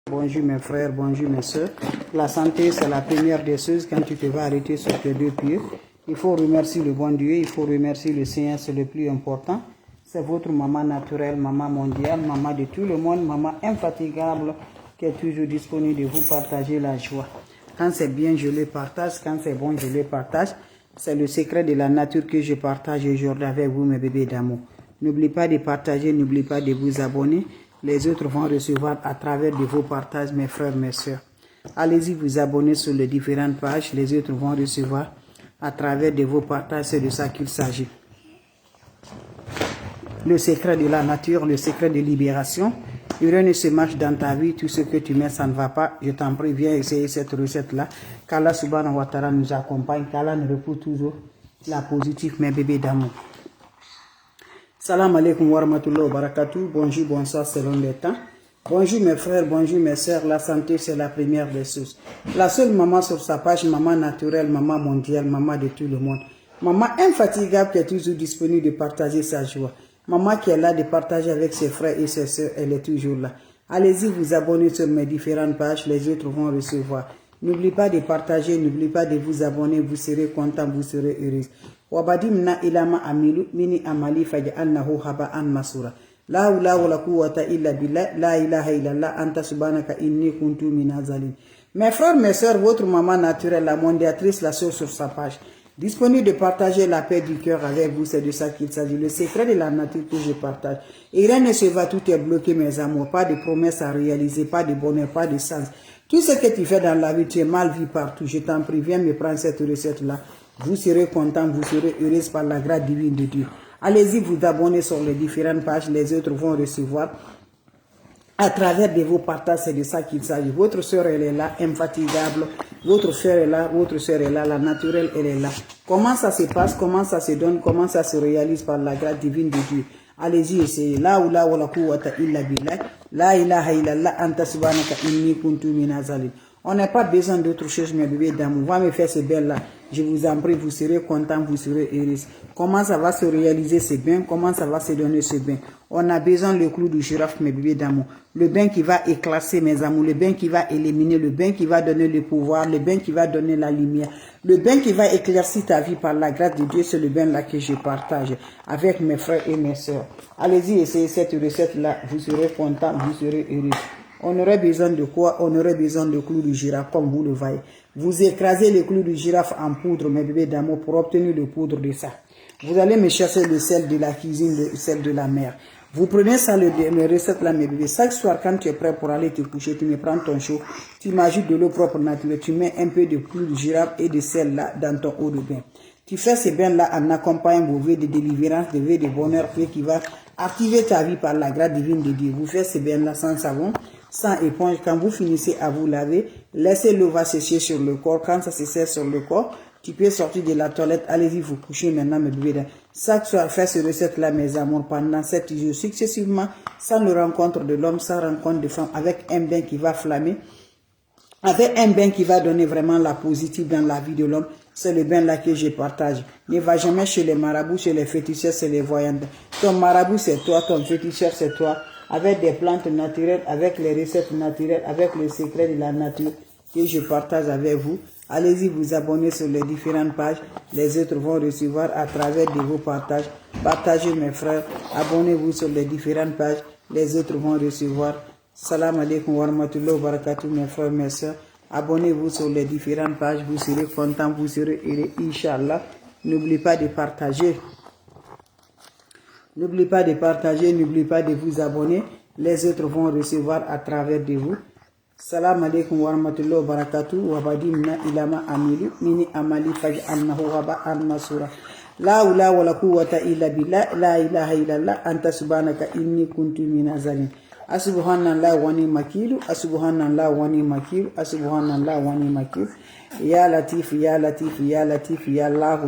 Bonjour mes frères, bonjour mes soeurs. La santé, c'est la première des choses quand tu te vas arrêter sur tes deux pieds. Il faut remercier le bon Dieu, il faut remercier le Seigneur, c'est le plus important. C'est votre maman naturelle, maman mondiale, maman de tout le monde, maman infatigable qui est toujours disponible de vous partager la joie. Quand c'est bien, je le partage. Quand c'est bon, je le partage. C'est le secret de la nature que je partage aujourd'hui avec vous, mes bébés d'amour. N'oubliez pas de partager, n'oubliez pas de vous abonner. Les autres vont recevoir à travers de vos partages, mes frères, mes soeurs. Allez-y vous abonner sur les différentes pages. Les autres vont recevoir à travers de vos partages. C'est de ça qu'il s'agit. Le secret de la nature, le secret de libération. Rien ne se marche dans ta vie. Tout ce que tu mets, ça ne va pas. Je t'en prie, viens essayer cette recette-là. Qu'Allah subhanahu wa ta'ala nous accompagne. Qu'Allah nous repousse toujours la positive, mes bébés d'amour. Salam alaikum wa rahmatullahi wa barakatuh. Bonjour, bonsoir selon les temps. Bonjour mes frères, bonjour mes soeurs. La santé, c'est la première des choses. La seule maman sur sa page, maman naturelle, maman mondiale, maman de tout le monde. Maman infatigable qui est toujours disponible de partager sa joie. Maman qui est là de partager avec ses frères et ses soeurs, elle est toujours là. Allez-y vous abonner sur mes différentes pages, les autres vont recevoir. N'oubliez pas de partager, n'oubliez pas de vous abonner, vous serez content, vous serez heureux. Wabadimna ilama amilu mini amali faj'alnahu haba'an masura. La hawla wala quwwata illa billah, la ilaha illallah, anta subhanaka inni kuntu minazalin. Mes frères, mes soeurs, votre maman naturelle, la mondiatrice, la soeur sur sa page. Disponible de partager la paix du cœur avec vous, c'est de ça qu'il s'agit. Le secret de la nature que je partage. Et rien ne se va, tout est bloqué, mes amours. Pas de promesses à réaliser, pas de bonheur, pas de sens. Tout ce que tu fais dans la vie, tu es mal vu partout. Je t'en prie, viens me prendre cette recette-là. Vous serez content, vous serez heureuse par la grâce divine de Dieu. Allez-y vous abonner sur les différentes pages, les autres vont recevoir à travers de vos partages, c'est de ça qu'il s'agit. Votre soeur, elle est là, infatigable. Votre soeur est là, votre soeur est là, la naturelle, elle est là. Comment ça se passe, comment ça se donne, comment ça se réalise par la grâce divine de Dieu. Allez-y, essayez. La hawla wala quwwata illa billah. La ilaha illallah, anta subhanaka inni kuntu minazalin. On n'a pas besoin d'autre chose, mes bébés d'amour. Va me faire ce bel-là. Je vous en prie, vous serez content, vous serez heureux. Comment ça va se réaliser ce bain? Comment ça va se donner ce bain? On a besoin le clou du girafe, mes bébés d'amour. Le bain qui va éclater, mes amours. Le bain qui va éliminer. Le bain qui va donner le pouvoir. Le bain qui va donner la lumière. Le bain qui va éclaircir ta vie par la grâce de Dieu. C'est le bain-là que je partage avec mes frères et mes soeurs. Allez-y, essayez cette recette-là. Vous serez content, vous serez heureux. On aurait besoin de quoi? On aurait besoin de clous de girafe, comme vous le voyez. Vous écrasez les clous de girafe en poudre, mes bébés d'amour, pour obtenir le poudre de ça. Vous allez me chercher le sel de la cuisine, le sel de la mer. Vous prenez ça, les recettes là, mes bébés. Chaque soir, quand tu es prêt pour aller te coucher, tu me prends ton chaud, tu m'ajoutes de l'eau propre naturelle, tu mets un peu de clous de girafe et de sel là dans ton eau de bain. Tu fais ces bains-là en accompagnant vos vœux de délivrance, des vœux de bonheur, qui va activer ta vie par la grâce divine de Dieu. Vous faites ces bains-là sans savon, sans éponge. Quand vous finissez à vous laver, laissez l'eau va sécher sur le corps. Quand ça se sèche sur le corps, tu peux sortir de la toilette. Allez-y vous coucher maintenant, mes bébés. Chaque soir, faites ces recettes-là, mes amours, pendant 7 jours successivement, sans le rencontre de l'homme, sans rencontre de femme, avec un bain qui va flammer, avec un bain qui va donner vraiment la positive dans la vie de l'homme. C'est le bain là que je partage. Ne va jamais chez les marabouts, chez les féticheurs, c'est les voyants. Ton marabout c'est toi, ton féticheur c'est toi. Avec des plantes naturelles, avec les recettes naturelles, avec le secret de la nature que je partage avec vous. Allez-y vous abonner sur les différentes pages. Les autres vont recevoir à travers de vos partages. Partagez mes frères. Abonnez-vous sur les différentes pages. Les autres vont recevoir. Salam alaikum wa rahmatullahi wa barakatuh, mes frères, mes soeurs. Abonnez-vous sur les différentes pages. Vous serez contents, vous serez heureux, Inch'Allah. N'oubliez pas de partager. N'oubliez pas de partager, n'oubliez pas de vous abonner. Les autres vont recevoir à travers de vous. Salam alaikum wa rahmatullahi wa barakatuh. Wa badimna ilama amilu mini amali faj'alnahu haba'an masura. La hawla wala quwwata illa billah, la ilaha illallah, anta subhanaka inni kuntu minazalin. Asubhanallah wa ni makilu, asubhanallah wa ni makilu, asubhanallah wa ni makilu. Ya latif, ya latif, ya latif, ya Allah,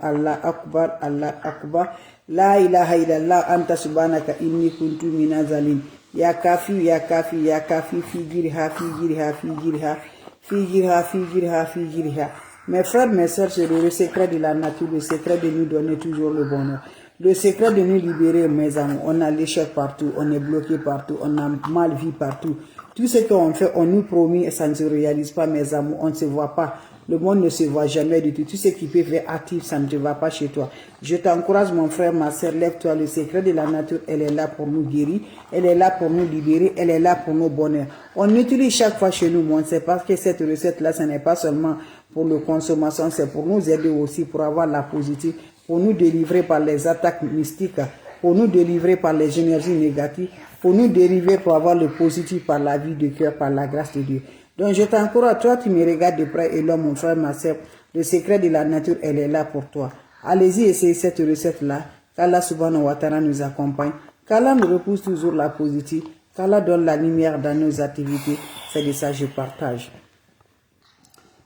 Allah akbar, Allah akbar. La ilaha illallah, anta subhanaka inni kuntu minazalin. Ya kafi, ya kafi, ya kafi, figirha, figirha, figirha, figirha, figirha, figirha. Mes frères, mes soeurs, c'est le secret de la nature, le secret de nous donner toujours le bonheur. Le secret de nous libérer, mes amis, on a l'échec partout, on est bloqué partout, on a mal vie partout. Tout ce qu'on fait, on nous promet et ça ne se réalise pas, mes amis, on ne se voit pas. Le monde ne se voit jamais du tout. Tout ce qui peut faire actif, ça ne te va pas chez toi. Je t'encourage, mon frère, ma soeur, lève-toi. Le secret de la nature, elle est là pour nous guérir. Elle est là pour nous libérer. Elle est là pour nos bonheurs. On utilise chaque fois chez nous, mon, c'est parce que cette recette-là, ce n'est pas seulement pour la consommation, c'est pour nous aider aussi, pour avoir la positive, pour nous délivrer par les attaques mystiques, pour nous délivrer par les énergies négatives, pour nous délivrer pour avoir le positif par la vie de cœur, par la grâce de Dieu. Donc je t'encourage, toi tu me regardes de près et là mon frère, ma soeur, le secret de la nature, elle est là pour toi. Allez-y, essayez cette recette-là, qu'Allah subhanahu wa ta'ala nous accompagne, qu'Allah nous repousse toujours la positive, qu'Allah donne la lumière dans nos activités, c'est de ça que je partage.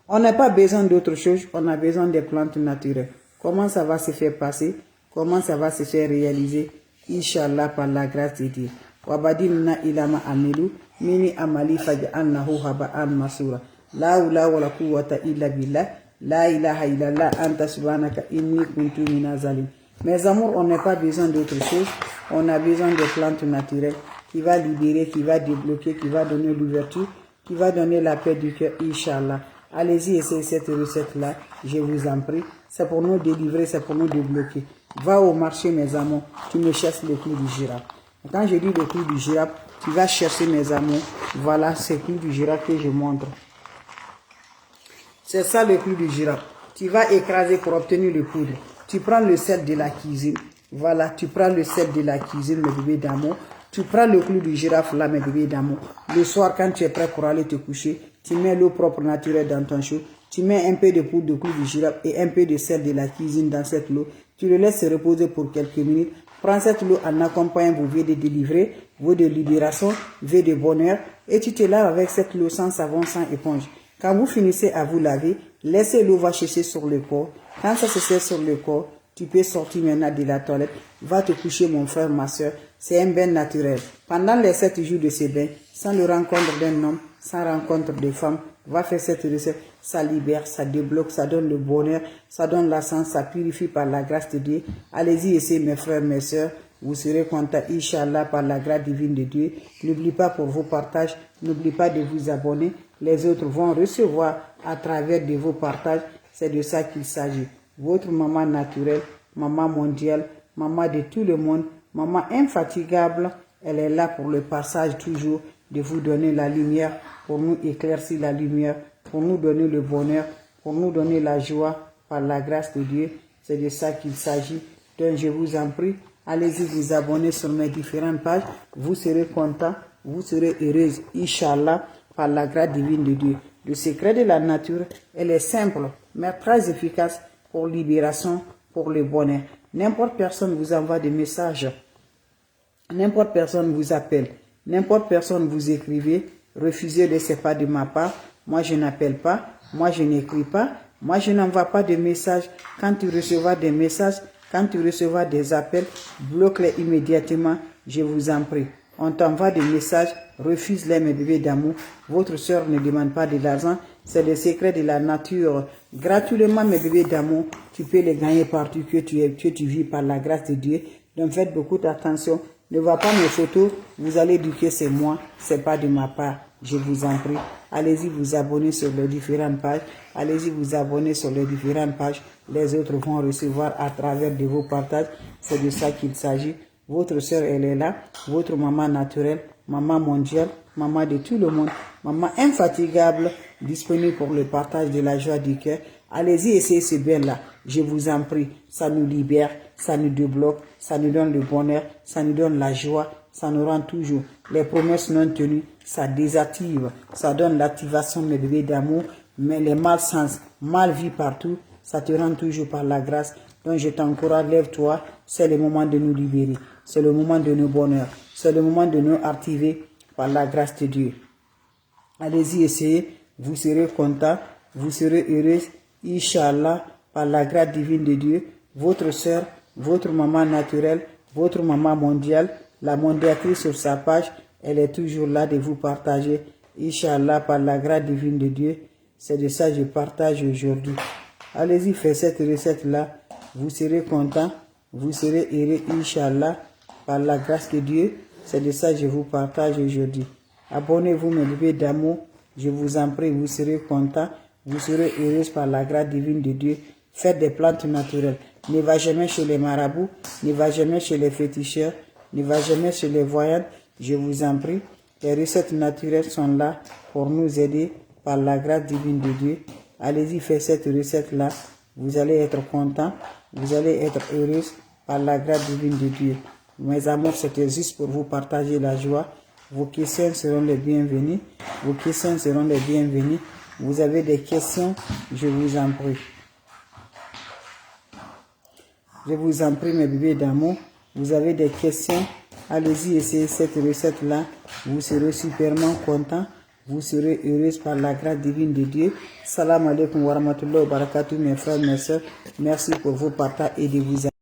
On n'a pas besoin d'autre chose, on a besoin des plantes naturelles. Comment ça va se faire passer? Comment ça va se faire réaliser? Inch'Allah par la grâce de Dieu. Wabadilna ilama amilu mini amali faj'alnahu haba'an masura. La hawla wala quwwata illa billah. La ilaha illallah anta subhanaka inni kuntu minaz zalim. Mes amours, on n'a pas besoin d'autre chose. On a besoin de plantes naturelles qui va libérer, qui va débloquer, qui va donner l'ouverture, qui va donner la paix du cœur, Inch'Allah. Allez-y, essayez cette recette-là, je vous en prie. C'est pour nous délivrer, c'est pour nous débloquer. Va au marché, mes amours, tu me cherches le clou du girafe. Quand je dis le clou du girafe, tu vas chercher, mes amours. Voilà, c'est le clou du girafe que je montre. C'est ça le clou du girafe. Tu vas écraser pour obtenir le poudre. Tu prends le sel de la cuisine. Voilà, tu prends le sel de la cuisine, mes bébés d'amour. Tu prends le clou du girafe là, mes bébés d'amour. Le soir, quand tu es prêt pour aller te coucher, tu mets l'eau propre naturelle dans ton chaud. Tu mets un peu de poudre de clou du girafe et un peu de sel de la cuisine dans cette eau. Tu le laisses se reposer pour quelques minutes. Prends cette eau en accompagnant vos vœux de délivrer, vœux de libération, vœux de bonheur. Et tu te laves avec cette eau sans savon, sans éponge. Quand vous finissez à vous laver, laissez l'eau va sécher sur le corps. Quand ça se sèche sur le corps, tu peux sortir maintenant de la toilette. Va te coucher, mon frère, ma soeur. C'est un bain naturel. Pendant les 7 jours de ce bain, sans le rencontre d'un homme, sans rencontre de femme, va faire cette recette. Ça libère, ça débloque, ça donne le bonheur, ça donne la sens, ça purifie par la grâce de Dieu. Allez-y, essayez, mes frères, mes soeurs. Vous serez contents, Inch'Allah, par la grâce divine de Dieu. N'oubliez pas pour vos partages, n'oubliez pas de vous abonner. Les autres vont recevoir à travers de vos partages. C'est de ça qu'il s'agit. Votre maman naturelle, maman mondiale, maman de tout le monde, maman infatigable, elle est là pour le passage toujours, de vous donner la lumière, pour nous éclaircir la lumière, pour nous donner le bonheur, pour nous donner la joie par la grâce de Dieu. C'est de ça qu'il s'agit. Donc je vous en prie, allez-y vous abonner sur mes différentes pages. Vous serez contents, vous serez heureux, Inch'Allah, par la grâce divine de Dieu. Le secret de la nature, elle est simple, mais très efficace pour libération, pour le bonheur. N'importe personne vous envoie des messages, n'importe personne vous appelle, n'importe personne vous écrivez, refusez de c'est pas de ma part. Moi je n'appelle pas, moi je n'écris pas, moi je n'envoie pas de messages. Quand tu recevras des messages, quand tu recevras des appels, bloque-les immédiatement, je vous en prie. On t'envoie des messages, refuse-les, mes bébés d'amour. Votre soeur ne demande pas de l'argent, c'est le secret de la nature. Gratuitement, mes bébés d'amour, tu peux les gagner partout que tu vis par la grâce de Dieu. Donc faites beaucoup d'attention. Ne vois pas mes photos, vous allez dire que c'est moi, c'est pas de ma part. Je vous en prie. Allez-y vous abonner sur les différentes pages. Allez-y vous abonner sur les différentes pages. Les autres vont recevoir à travers de vos partages. C'est de ça qu'il s'agit. Votre soeur, elle est là. Votre maman naturelle, maman mondiale, maman de tout le monde, maman infatigable, disponible pour le partage de la joie du cœur. Allez-y, essayez ce bain-là. Je vous en prie. Ça nous libère, ça nous débloque, ça nous donne le bonheur, ça nous donne la joie, ça nous rend toujours. Les promesses non tenues, ça désactive, ça donne l'activation, mes bébés d'amour. Mais les malsens, mal vie partout, ça te rend toujours par la grâce. Donc je t'encourage, lève-toi. C'est le moment de nous libérer. C'est le moment de nos bonheurs. C'est le moment de nous activer par la grâce de Dieu. Allez-y, essayez. Vous serez contents. Vous serez heureux. Inch'Allah, par la grâce divine de Dieu. Votre soeur, votre maman naturelle, votre maman mondiale, la mondiatrice sur sa page, elle est toujours là de vous partager. Inch'Allah, par la grâce divine de Dieu. C'est de ça que je partage aujourd'hui. Allez-y, faites cette recette-là. Vous serez contents. vous serez heureux, Inch'Allah, par la grâce de Dieu. C'est de ça que je vous partage aujourd'hui. Abonnez-vous, mes bébés d'amour. Je vous en prie, vous serez contents. Vous serez heureuse par la grâce divine de Dieu. Faites des plantes naturelles. Ne va jamais chez les marabouts, ne va jamais chez les féticheurs, ne va jamais chez les voyants. Je vous en prie. Les recettes naturelles sont là pour nous aider par la grâce divine de Dieu. Allez-y, faites cette recette-là. Vous allez être content. Vous allez être heureuse par la grâce divine de Dieu. Mes amours, c'était juste pour vous partager la joie. Vos questions seront les bienvenues. Vos questions seront les bienvenues. Vous avez des questions, je vous en prie. Je vous en prie, mes bébés d'amour. Vous avez des questions, allez-y, essayez cette recette-là. Vous serez superment content. Vous serez heureuse par la grâce divine de Dieu. Salam alaikum wa rahmatullahi wa barakatuh, mes frères, mes soeurs. Merci pour vos partages et de vous